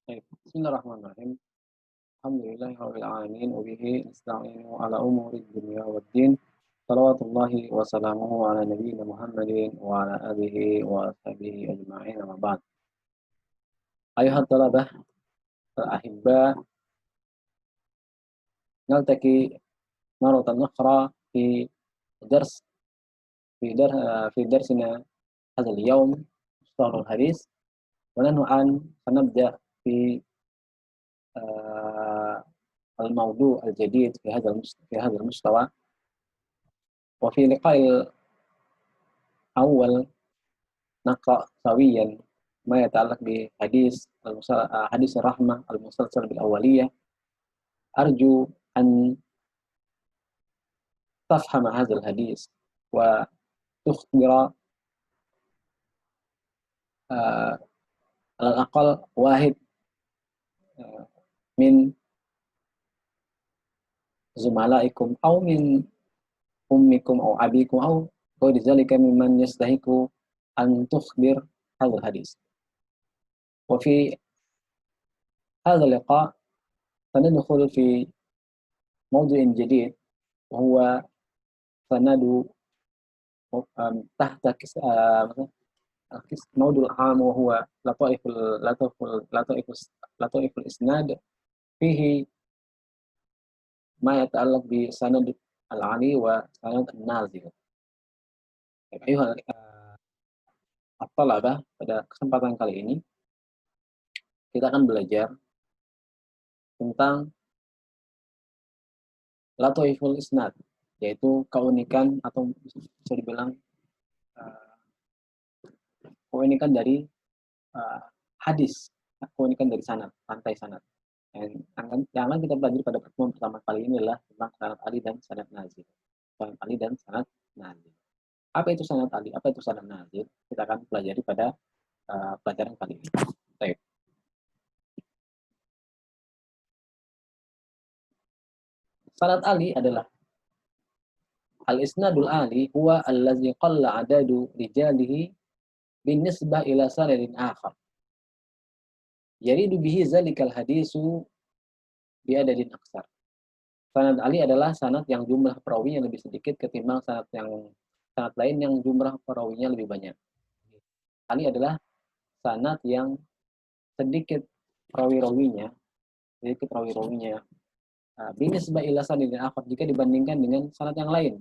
طيب بسم الله الرحمن الرحيم. الحمد لله رب العالمين وبه نستعين على أمور الدنيا والدين. صلوات الله وسلامه على نبينا محمد وعلى آله وصحبه أجمعين أما بعد. أيها الطلبة الأحباء، نلتقي مرة أخرى درس في درسنا هذا اليوم مصطلح الحديث، ونحن الآن سنبدأ في آه، الموضوع الجديد في هذا المستوى. وفي اللقاء الأول نقرأ سويا ما يتعلق بحديث حديث الرحمة المسلسل بالأولية. أرجو أن تفهم هذا الحديث وتخبر على الأقل واحد من زملائكم أو من أمكم أو أبيكم أو غير ذلك ممن يستحق أن تخبر هذا الحديث. وفي هذا اللقاء سندخل في موضوع جديد، وهو سند تحت موضوع عام، وهو لطائف الإسناد. فيه ما يتعلق بسند العلي وسند النازل. أيها الطلبة, pada kesempatan kali ini kita akan belajar tentang lataiful isnad, yaitu keunikan atau bisa dibilang keunikan dari hadis, keunikan dari sanad, rantai sanad. Yang akan kita pelajari pada pertemuan pertama kali ini adalah tentang sanad Ali dan sanad nazil. Sanad Ali dan sanad nazil. Apa itu sanad Ali? Apa itu sanad nazil? Kita akan pelajari pada pelajaran kali ini. Baik. Sanad Ali adalah al-isnadul ali huwa allazi qalla adadu rijalihi binisbah ila sanadin akhar. Yaridu bihi zalikal hadisu biadadin aksar. Sanad Ali adalah sanad yang jumlah perawinya lebih sedikit ketimbang sanad lain yang jumlah perawinya lebih banyak. Ali adalah sanad yang sedikit rawi-rawinya binisbah ila sanadin akhar, jika dibandingkan dengan sanad yang lain.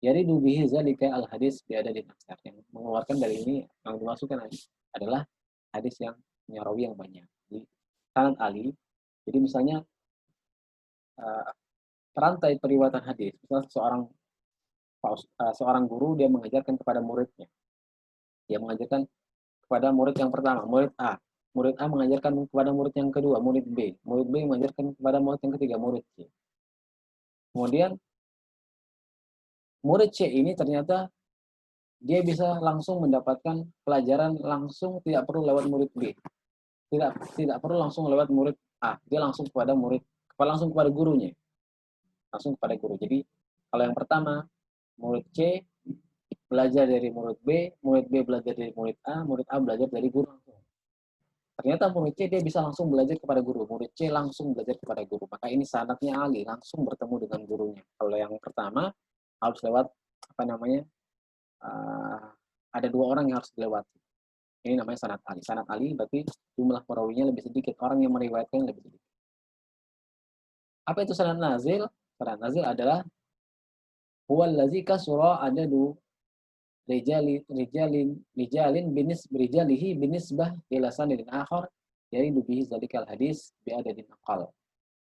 Yaridu bihi zalika al hadis biadadin aksar. Yang mengeluarkan dari ini, yang dimasukkan adalah hadis yang punya rawi yang banyak. Jadi sanad Ali, jadi misalnya rantai periwayatan hadis, misalnya seorang guru, dia mengajarkan kepada muridnya. Dia mengajarkan kepada murid yang pertama, murid A. Murid A mengajarkan kepada murid yang kedua, murid B. Murid B mengajarkan kepada murid yang ketiga, murid C. Kemudian murid C ini ternyata dia bisa langsung mendapatkan pelajaran langsung, tidak perlu lewat murid B. Tidak perlu langsung lewat murid A. Dia langsung kepada gurunya. Langsung kepada guru. Jadi kalau yang pertama, murid C belajar dari murid B belajar dari murid A belajar dari guru langsung. Ternyata murid C dia bisa langsung belajar kepada guru, murid C langsung belajar kepada guru. Maka ini sanadnya Ali, langsung bertemu dengan gurunya. Kalau yang pertama harus lewat ada dua orang yang harus dilewati. Ini namanya sanad Ali. Sanad Ali berarti jumlah perawinya lebih sedikit, orang yang meriwayatkan lebih sedikit. Apa itu sanad nazil? Sanad nazil adalah huwa allazi kasura adadu rijalin binisbah ila sanadin akhar yaitu bihi zalikal hadis bi adadin aqal.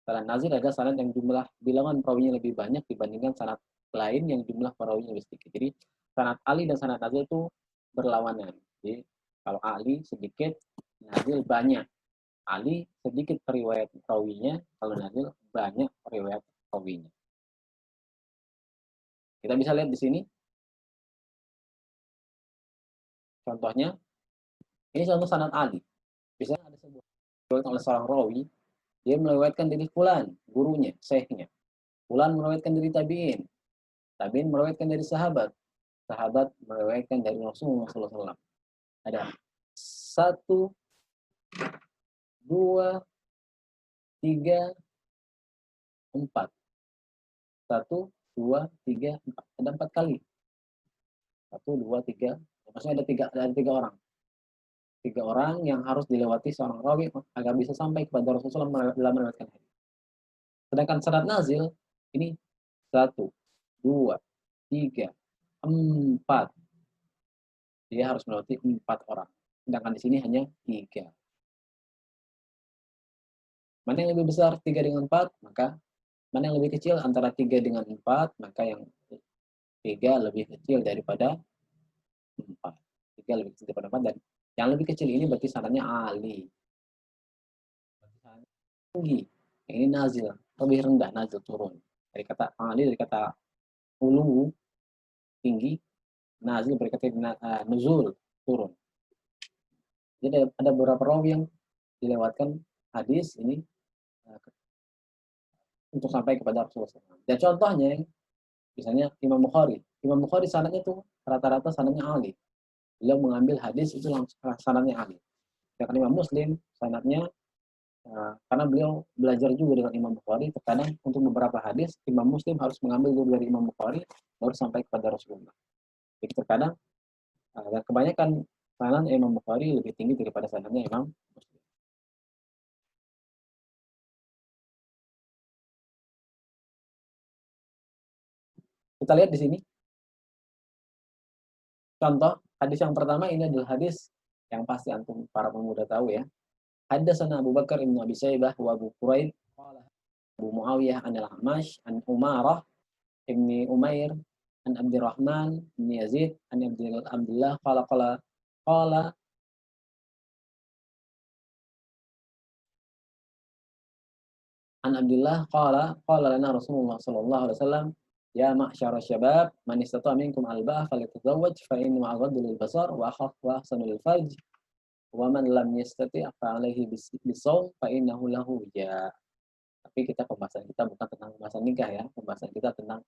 Sanad nazil adalah sanad yang jumlah bilangan perawinya lebih banyak dibandingkan sanad lain yang jumlah perawinya lebih sedikit. Jadi sanad Ali dan sanad nazil itu berlawanan. Jadi kalau Ali sedikit, nazil banyak. Ali sedikit periwayat perawinya, kalau nazil banyak periwayat perawinya. Kita bisa lihat di sini. Contohnya, ini contoh sanad Ali. Misalnya ada sebuah riwayat oleh seorang rawi, dia meriwayatkan dari fulan, gurunya, syekhnya. Fulan meriwayatkan dari tabi'in. Tabi'in meriwayatkan dari sahabat. Sahabat meriwayatkan dari Rasulullah SAW. Ada 1, 2, 2, 3, 4. 1, 2, 3, 4. Ada 4 kali. 1, 2, 3. Maksudnya ada 3 orang. 3 orang yang harus dilewati seorang rawi agar bisa sampai kepada Rasulullah dalam meriwayatkan hadis. Sedangkan syarat nazil ini 1, 2, 3, 4. Dia harus melewati 4 orang. Sedangkan di sini hanya 3. Mana yang lebih besar 3 dengan 4? Maka mana yang lebih kecil antara 3 dengan 4? Maka yang 3 lebih kecil daripada 4. 3 lebih kecil daripada 4 dan yang lebih kecil ini berarti sanadnya ali. Tinggi. Yang ini nazil, lebih rendah, nazil turun. Dari kata ali dari kata ulu tinggi, nazil berkata nuzul turun. Jadi ada beberapa rawi yang dilewatkan hadis ini untuk sampai kepada Rasulullah SAW. Dan contohnya, misalnya Imam Bukhari. Imam Bukhari sanadnya tuh rata-rata sanadnya ali. Beliau mengambil hadis itu langsung sanadnya ali. Sedangkan Imam Muslim sanadnya karena beliau belajar juga dengan Imam Bukhari, terkadang untuk beberapa hadis Imam Muslim harus mengambil dulu dari Imam Bukhari baru sampai kepada Rasulullah. Jadi terkadang dan kebanyakan sanad Imam Bukhari lebih tinggi daripada sanadnya Imam Muslim. Kita lihat di sini. Contoh hadis yang pertama ini adalah hadis yang pasti antum para pemuda tahu ya. Haddatsana Abu Bakar bin Abi Syaibah wa Abu Quraib qala Abu Muawiyah an al-Amash an Umarah ibni Umair an Abdurrahman bin Yazid an Abdullah qala an Abdullah qala lana Rasulullah sallallahu alaihi wasallam ya ma'syara syabab man istata'a minkum al-ba'a falyatazawwaj fa innahu aghaddu lil basar wa ahsanu lil farj wa man lam yastati' fa alaihi bisawm fa innahu lahu ja. Tapi pembahasan kita bukan tentang pembahasan nikah ya, pembahasan kita tentang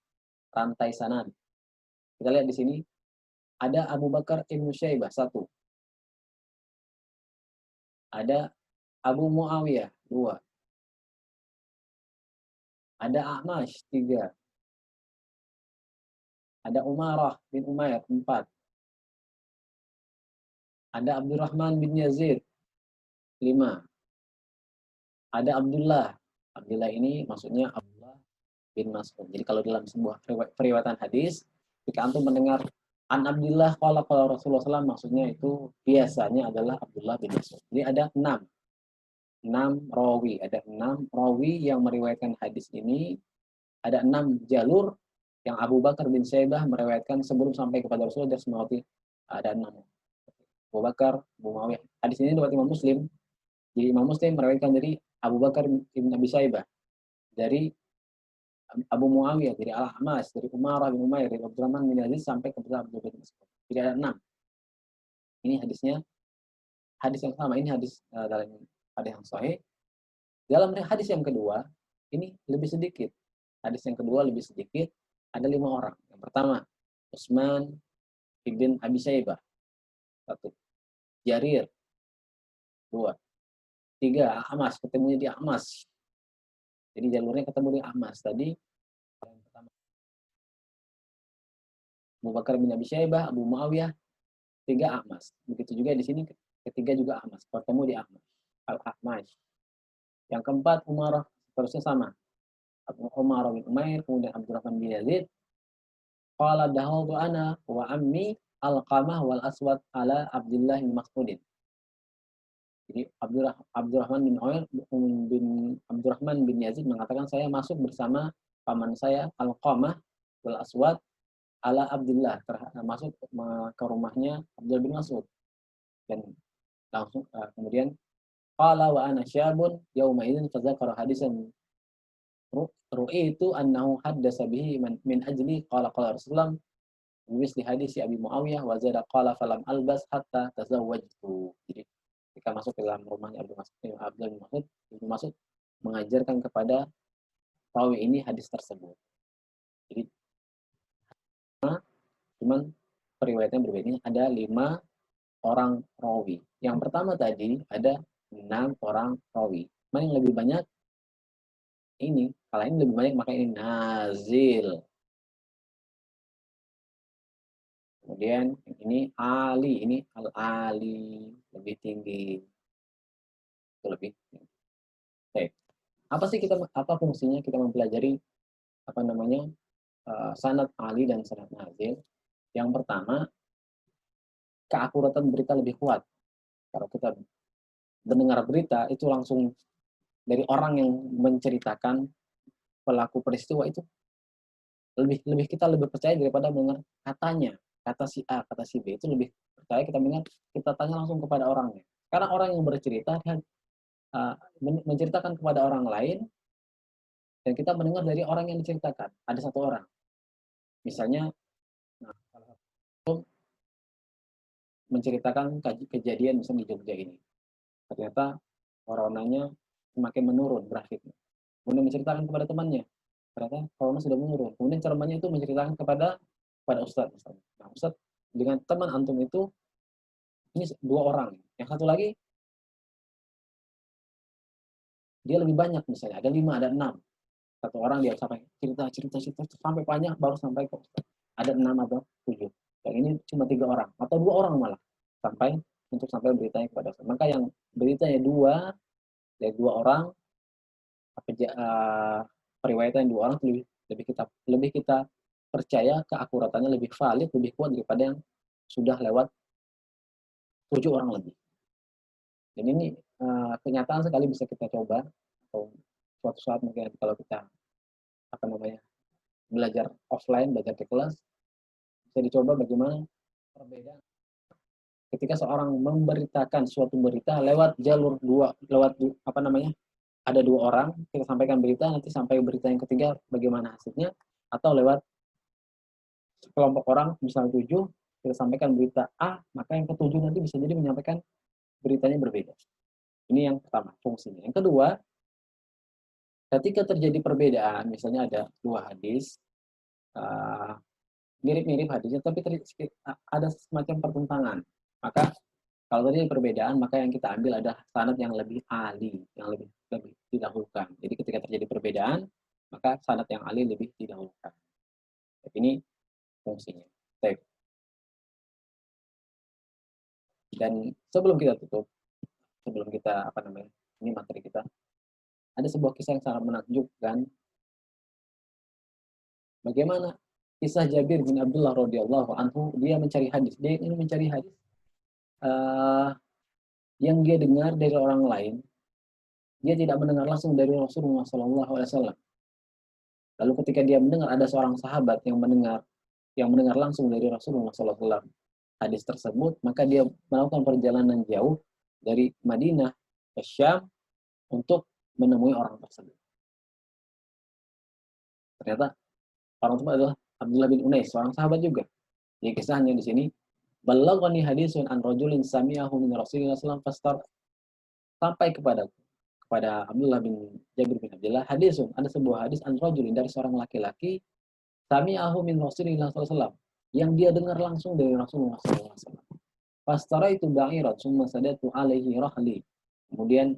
rantai sanad. Kita lihat di sini ada Abu Bakar Ibnu Syaibah 1. Ada Abu Muawiyah 2. Ada A'mash 3. Ada Umarah bin Umair 4. Ada Abdurrahman bin Yazid 5. Ada Abdullah. Abdullah ini maksudnya Abdullah bin Mas'ud. Jadi kalau dalam sebuah periwayatan hadis, jika antum mendengar an Abdullah qala Rasulullah SAW, maksudnya itu biasanya adalah Abdullah bin Mas'ud. Jadi ada 6 rawi, ada 6 rawi yang meriwayatkan hadis ini, ada 6 jalur yang Abu Bakar bin Syaibah meriwayatkan sebelum sampai kepada Rasulullah SAW. Ada 6. Abu Bakar, Abu Muawiyah. Hadis ini riwayat Imam Muslim. Jadi Imam Muslim meriwayatkan dari Abu Bakar bin Abi Syaibah, dari Abu Muawiyah, dari Al-Ahmas, dari Umarah bin Umair, dari Abdurrahman bin Aziz sampai kepada Abdullah bin Mas'ud. Jadi ada 6. Ini hadisnya hadis yang sama. Ini hadis dalam hadis yang sahih. Dalam hadis yang kedua, ini lebih sedikit. Hadis yang kedua lebih sedikit, ada 5 orang. Yang pertama, Utsman bin Abi Syaibah. 1. Jarir. 2. 3. Ahmas, ketemunya di Ahmas. Jadi jalurnya ketemu di Ahmas. Tadi yang pertama Abu Bakar bin Abi Syaibah, Abu Muawiyah, 3 Ahmas. Begitu juga di sini ketiga juga Ahmas, bertemu di Ahmas. Al-Ahmas. Yang keempat Umarah, terusnya sama. Abu Umar bin Umair, kemudian Abdurrahman bin Yazid. Qala dahaltu ana wa ammi Al-Qamah wal Aswad ala Abdullah bin Mas'udin. Jadi Abdurrahman bin Umair bin Abdurrahman bin Yazid mengatakan saya masuk bersama paman saya Al-Qamah wal Aswad ala Abdullah, masuk ke rumahnya Abdullah bin Mas'ud. Dan langsung kemudian qala wa ana syabun yauma idzin fadzakara hadisan ru'itu annahu haddasa bihi min ajli qala Rasulullah misli hadis Abi Muawiyah wa zada qala falam albas hatta tazawwajtu. Jadi ketika masuk ke dalam rumahnya Abdullah bin Mas'ud, Ibnu Mas'ud mengajarkan kepada rawi ini hadis tersebut. Jadi cuman periwayatnya berbeda. Ada 5 orang rawi. Yang pertama tadi ada 6 orang rawi. Mana yang lebih banyak? Ini. Kalau ini lebih banyak maka ini nazil. Kemudian ini ali, ini al-ali, lebih tinggi. Itu lebih tinggi. Oke. Apa fungsinya kita mempelajari apa namanya? Sanad ali dan sanad nazil? Yang pertama, keakuratan berita lebih kuat. Kalau kita mendengar berita itu langsung dari orang yang menceritakan pelaku peristiwa itu lebih kita lebih percaya daripada mendengar katanya, kata si A, kata si B itu lebih percaya kita mendengar, kita tanya langsung kepada orangnya. Karena orang yang bercerita kan menceritakan kepada orang lain dan kita mendengar dari orang yang diceritakan. Ada satu orang, misalnya nah, menceritakan kejadian misalnya di Jogja ini. Ternyata coronanya semakin menurun grafiknya. Kemudian menceritakan kepada temannya, ternyata corona sudah menurun. Kemudian ceramahnya itu menceritakan kepada Ustadz misalnya. Nah, Ustadz dengan teman antum itu ini 2 orang. Yang satu lagi dia lebih banyak misalnya, ada 5, ada 6. Satu orang dia sampai cerita sampai banyak baru sampai ke Ustadz. Ada 6 atau 7. Yang ini cuma 3 orang atau 2 orang malah sampai beritanya kepada Ustadz. Maka yang beritanya dari 2 orang periwayatan 2 orang lebih kita percaya, keakuratannya lebih valid, lebih kuat daripada yang sudah lewat 7 orang lebih. Dan ini kenyataan sekali bisa kita coba atau suatu saat mungkin kalau kita belajar offline, belajar di kelas, bisa dicoba bagaimana perbedaan ketika seorang memberitakan suatu berita lewat jalur ada 2 orang, kita sampaikan berita, nanti sampai berita yang ketiga bagaimana hasilnya, atau lewat kelompok orang, misalnya 7, kita sampaikan berita A, maka yang ke-7 nanti bisa jadi menyampaikan beritanya berbeda. Ini yang pertama, fungsinya. Yang kedua, ketika terjadi perbedaan, misalnya ada 2 hadis, mirip-mirip hadisnya, tapi ada semacam pertentangan. Maka kalau terjadi perbedaan, maka yang kita ambil ada sanad yang lebih ahli, yang lebih didahulukan. Jadi ketika terjadi perbedaan, maka sanad yang ahli lebih didahulukan. Jadi ini fungsinya. Baik. Dan sebelum kita tutup, sebelum kita ini materi kita, ada sebuah kisah yang sangat menakjubkan. Bagaimana kisah Jabir bin Abdullah radhiyallahu anhu, dia mencari hadis. Dia ini mencari hadis yang dia dengar dari orang lain. Dia tidak mendengar langsung dari Rasulullah SAW. Lalu ketika dia mendengar ada seorang sahabat yang mendengar langsung dari Rasulullah SAW hadis tersebut, maka dia melakukan perjalanan jauh dari Madinah ke Syam untuk menemui orang tersebut. Ternyata orang tersebut adalah Abdullah bin Unais, seorang sahabat juga. Jadi kisahnya di sini, balaghani hadisun an rajulin sami'ahu min Rasulillah sallallahu alaihi wasallam, sampai kepada Abdullah bin Jabir bin Abdullah hadisun, ada sebuah hadis an rajulin, dari seorang laki-laki, sami'ahu min Rasulillah sallallahu alaihi wasallam, yang dia dengar langsung dari Rasulullah sallallahu alaihi wasallam. Fastaraitu ba'irat summa sadatu alaihi rahli. Kemudian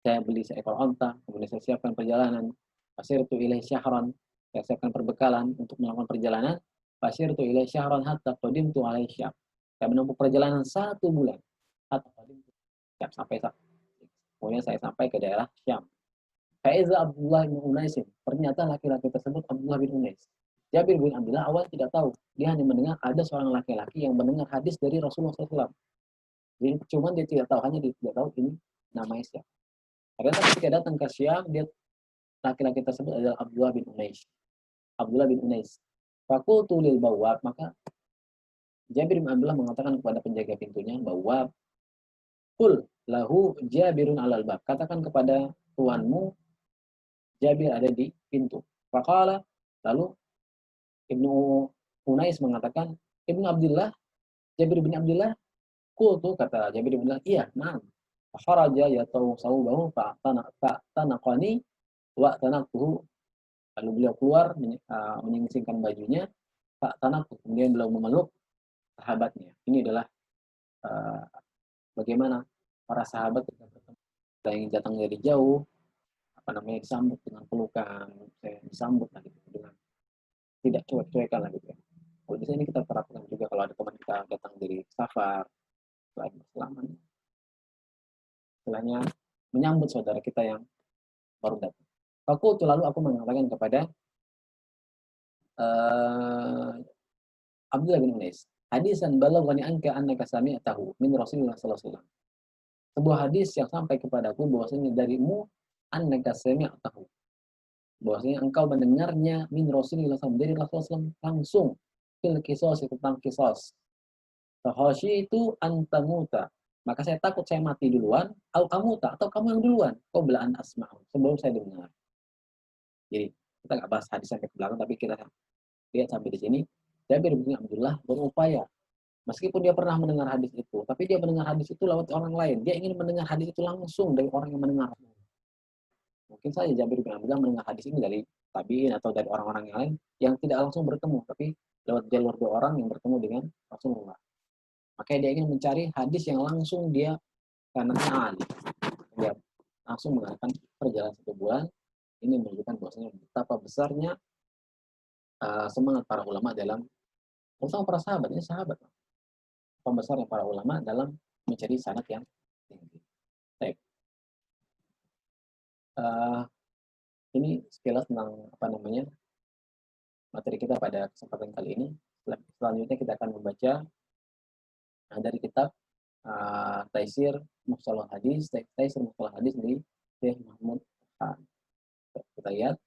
saya beli seekor onta, kemudian saya siapkan perjalanan. Fasirtu ilaihi syahran, saya siapkan perbekalan untuk melakukan perjalanan. Fasirtu ilaihi syahran hatta qadimtu alaihi syam. Saya menempuh perjalanan 1 bulan. Hatta qadimtu syam, kemudian saya sampai ke daerah Syam. Faiza Abdullah bin Unais, ternyata laki-laki tersebut Abdullah bin Unais. Jabir bin Abdullah awal tidak tahu, dia hanya mendengar ada seorang laki-laki yang mendengar hadis dari Rasulullah SAW. Jadi cuma dia tidak tahu, hanya dia tidak tahu ini namanya siapa. Karena ketika datang ke Syam, dia laki-laki tersebut adalah Abdullah bin Unais. Abdullah bin Unais. Fakultu lil bawab, maka Jabir bin Abdullah mengatakan kepada penjaga pintunya, bawab, kul lahu Jabirun alal bab. Katakan kepada tuanmu, Jabir ada di pintu. Faqala, lalu Ibnu Unais mengatakan, Ibnu Abdullah, Jabir bin Abdullah, kultu, kata Jabir bin Abdullah, iya, na'am. Kharaja yatau saubahu fa'tanaqani wa tanaqtuhu. Lalu beliau keluar menyingsingkan bajunya, fa'tanaqtuhu, kemudian beliau memeluk sahabatnya. Ini adalah bagaimana para sahabat ketika bertemu, ada yang datang dari jauh, disambut dengan pelukan, disambut lah gitu, dengan tidak cuek-cuekan lah gitu ya. Kalau di sini kita terapkan juga kalau ada teman kita datang dari safar, selain selamanya, istilahnya menyambut saudara kita yang baru datang. Lalu aku mengatakan kepada uh, Abdullah bin Unais, hadisan balaghani anka annaka sami'tahu min Rasulullah sallallahu alaihi wasallam. Sebuah hadis yang sampai kepadaku bahwasanya darimu annaka sami'tahu, bahwasanya engkau mendengarnya min Rasulullah SAW, dari Rasulullah SAW langsung, fil qisas, tentang qisas. Fahashi itu antamuta, maka saya takut saya mati duluan, atau kamuta, atau kamu yang duluan, qabla an asma'u, sebelum saya dengar. Jadi kita nggak bahas hadis sampai ke belakang, tapi kita lihat sampai di sini. Jabir bin Abdullah berupaya, meskipun dia pernah mendengar hadis itu, tapi dia mendengar hadis itu lewat orang lain. Dia ingin mendengar hadis itu langsung dari orang yang mendengar. Mungkin saja Jabir bin Abdullah mendengar hadis ini dari tabi'in atau dari orang-orang yang lain yang tidak langsung bertemu, tapi lewat jalur dua orang yang bertemu dengan Rasulullah. Makanya dia ingin mencari hadis yang langsung dia, karena Ali. Dia langsung mengatakan perjalanan 1 bulan. Ini menunjukkan bahwasanya betapa besarnya semangat para ulama dalam, terutama para sahabat, ini sahabat, pembesarnya para ulama dalam mencari sanad yang tinggi. Baik. Ini sekilas tentang materi kita pada kesempatan kali ini. Selanjutnya kita akan membaca dari kitab Taisir Mustalah Hadis, Taisir Mustalah Hadis dari Syekh Mahmud Khan. Kita lihat.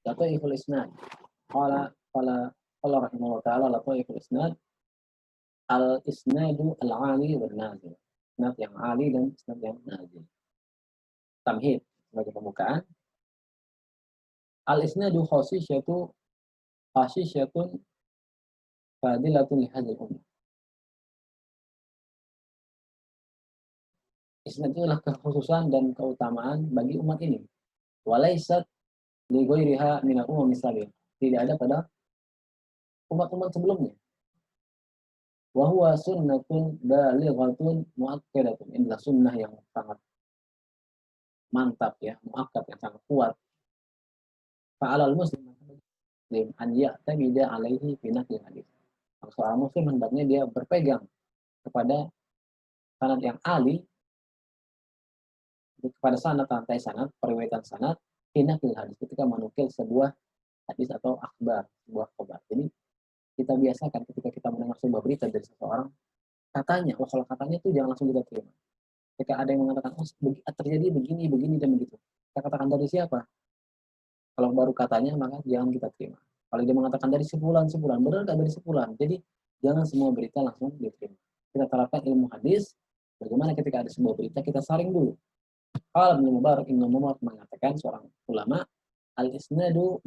Lataiful Isnad. Qala rahimahullah ta'ala, Lataiful Isnad, al-isnadu al-ali wal nazil. Isnad yang ali dan isnad yang nazil. Tamhid sebagai pembukaan. Al-isnadu khasisyatun fadilatun li hadzal ummah. Isnad itu adalah kekhususan dan keutamaan bagi umat ini. Walaisat li ghairiha min al-umam misalnya. Tidak ada pada umat-umat sebelumnya. Wa huwa sunnatun balighatun muakkadatun. Inilah sunnah yang sangat mantap ya, muakkad, yang sangat kuat. Fa'alal muslim an ya'tamida alaihi fi naqli hadis. Seorang muslim hendaknya dia berpegang kepada sanad yang ali, kepada sanad, rantai sanad, periwayatan sanad, fi naqli hadis, ketika menukil sebuah hadis atau akhbar, sebuah kabar. Jadi kita biasakan ketika kita mendengar sebuah berita dari seseorang, katanya, kalau katanya itu jangan langsung kita terima. Ketika ada yang mengatakan, terjadi begini, begini, dan begitu. Kita katakan dari siapa? Kalau baru katanya, maka jangan kita terima. Kalau dia mengatakan dari sebulan, benar nggak dari sebulan? Jadi jangan semua berita langsung diterima. Kita terapkan ilmu hadis, bagaimana ketika ada sebuah berita, kita saring dulu. Kalau Ibnu Mubarak mengatakan, seorang ulama, al-isnadu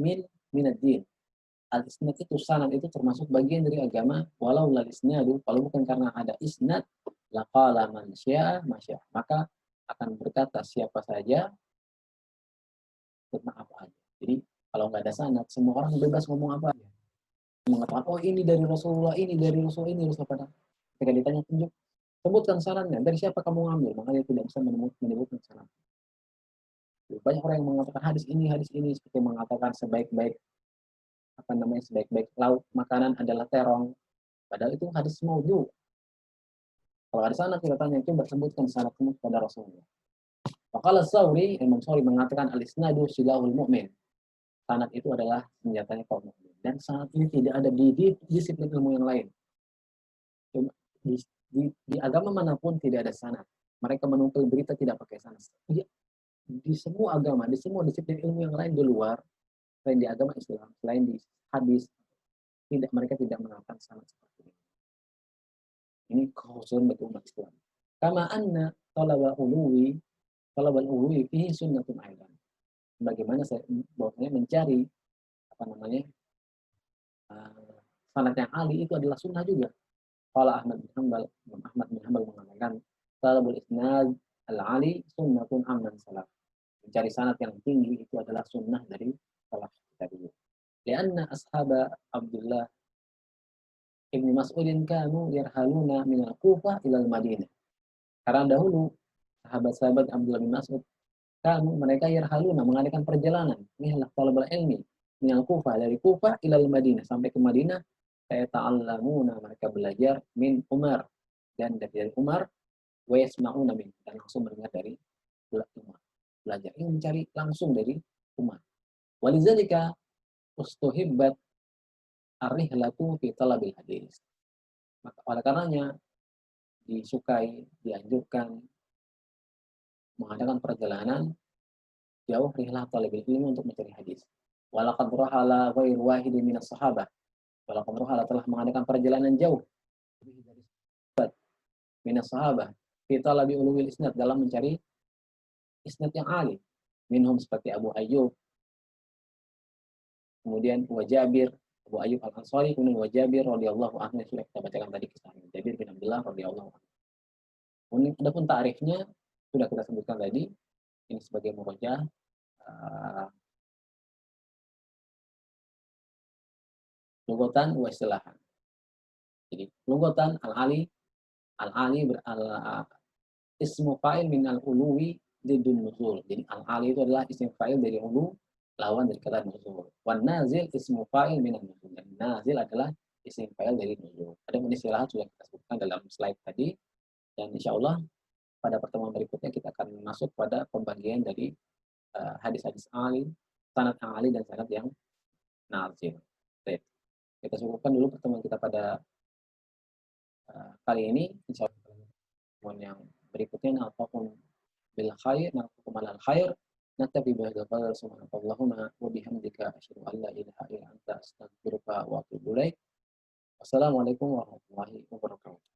minad din. Al-isnad itu, sanad itu termasuk bagian dari agama. Walau lal isnadu, kalau bukan karena ada isnad, laqala man syaa ma syaa, maka akan berkata siapa saja tentang apa aja. Jadi kalau nggak ada sanad, semua orang bebas ngomong apa aja. Mengatakan, oh ini dari Rasulullah, ini dari Rasul, ini Rasul, pada ketika ditanya, sebutkan sanadnya, dari siapa kamu ngambil, maka dia tidak bisa menyebutkan sanad. Banyak orang yang mengatakan hadis ini, seperti mengatakan sebaik-baik lauk makanan adalah terong, padahal itu hadis maudhu. Kalau ada sanad, kita tanya, coba sebutkan sanadmu kepada Rasulullah. Maka Sauri, Imam Sauri mengatakan, al-isnadu silahul mu'min. Sanad itu adalah senjatanya kaum mukmin. Dan sanad ini tidak ada di disiplin ilmu yang lain. Di agama manapun tidak ada sanad. Mereka menukil berita tidak pakai sanad. Di semua agama, di semua disiplin ilmu yang lain di luar, selain di agama Islam, selain di hadis, mereka tidak menerapkan sanad seperti ini. Ini kekhususan bagi umat Islam. Kama anna talaba uluwi talabul ulwi fihi sunnatun aidan. Bagaimana saya bahwasanya mencari apa namanya sanad yang ali itu adalah sunnah juga. Qala Ahmad bin Hanbal, Imam Ahmad bin Hanbal mengatakan talabul isnad al-ali sunnatun amman salaf. Mencari sanad yang tinggi itu adalah sunnah dari salaf kita dulu. Lianna ashab Abdullah ibn Mas'udin kanu yarhaluna min al-Kufah ila al-Madinah. Karena dahulu sahabat-sahabat Abdullah bin Mas'ud kanu mereka yarhaluna mengadakan perjalanan. Inilah talabul ilmi min al-Kufah dari Kufah ila al-Madinah sampai ke Madinah. Ta'allamuna mereka belajar min Umar dan dari Umar wa yasma'una min dan langsung mendengar dari Umar. Belajar ini mencari langsung dari Umar. Walizalika ustuhibbat ar-rihlatu fi talabil hadis. Maka oleh karenanya disukai, dianjurkan mengadakan perjalanan jauh rihlah talabil ilmi untuk mencari hadis. Walaqad rahala ghairu wahidin minas sahabah. Walaqad rahala telah mengadakan perjalanan jauh dari minas sahabah fi talabi ulul isnad dalam mencari isnad yang ali. Minhum seperti Abu Ayyub, kemudian Wajabir, Abu Ayyub Al-Ansari, kemudian Wajabir radhiyallahu anhu sudah kita bacakan tadi kisahnya. Jabir bin Abdullah radhiyallahu anhu. Kemudian adapun tarifnya sudah kita sebutkan tadi, ini sebagai murojaah lugatan wa istilahan. Jadi lugatan al-ali ismu fa'il min al-uluwi didun nuzul. Jadi al-ali itu adalah isim fa'il dari ulu lawan dari kata nuzul. Wan nazil ismu fa'il min al-nuzul. Dan nazil adalah isim fa'il dari nuzul. Ada istilah sudah kita sebutkan dalam slide tadi dan insyaallah pada pertemuan berikutnya kita akan masuk pada pembagian dari hadis-hadis ali, sanad yang ali dan sanad yang nazil. Baik. Kita cukupkan dulu pertemuan kita pada kali ini. Insyaallah pertemuan yang berikutnya ataupun bil khair naqukum alal khair natabi bihadzal qadar subhanakallahumma wa bihamdika asyhadu an la ilaha illa anta astaghfiruka wa atubu ilaik. Wassalamualaikum warahmatullahi wabarakatuh.